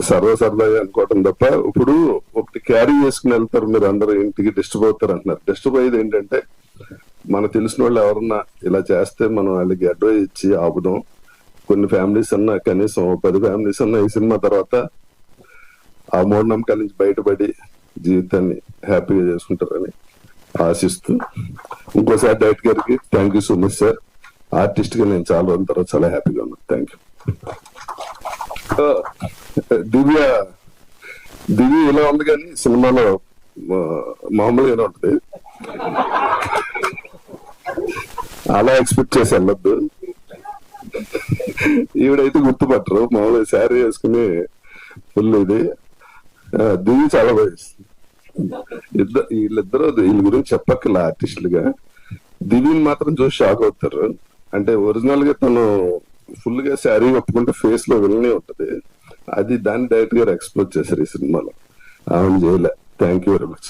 సరదాగా అనుకోవటం తప్ప. ఇప్పుడు ఒకటి క్యారీ చేసుకుని వెళ్తారు మీరు అందరూ, ఇంటికి డిస్టర్బ్ అవుతారు అంటున్నారు. డిస్టర్బ్ అయ్యేది ఏంటంటే మనకు తెలిసిన వాళ్ళు ఎవరన్నా ఇలా చేస్తే మనం వాళ్ళకి అడ్వైజ్ ఇచ్చి ఆపుదాం. కొన్ని ఫ్యామిలీస్ అన్నా, కనీసం 10 ఫ్యామిలీస్ అన్నా ఈ సినిమా తర్వాత ఆ మూఢనమ్మకాల నుంచి బయటపడి జీవితాన్ని హ్యాపీగా చేసుకుంటారని ఆశిస్తూ, ఇంకోసారి డైరెక్ట్ గారికి thank you so much sir. Artist గా నేను చాలా రోజుల తర్వాత చాలా హ్యాపీగా ఉన్నాను. Thank you. దివ్య ఇలా ఉంది కానీ సినిమాలో మామూలుగానే ఉంటది. అలా ఎక్స్పెక్ట్ చేసి వెళ్ళొద్దు. ఈవిడైతే గుర్తుపట్టరు, మామూలుగా శారీ వేసుకుని ఫుల్ ఇది. దివ్య చాలా వీళ్ళిద్దరు వీళ్ళ గురించి చెప్పక్కల ఆర్టిస్టులుగా. దివ్యని మాత్రం చూసి షాక్ అవుతారు. అంటే ఒరిజినల్ గా తను ఫుల్ గా శారీ ఒప్పుకుంటే ఫేస్ లో విలనే ఉంటది. అది దాన్ని డైరెక్ట్ గా ఎక్స్ప్లోర్ చేశారు ఈ సినిమాలో. ఆమె చేయలే. Thank you very much.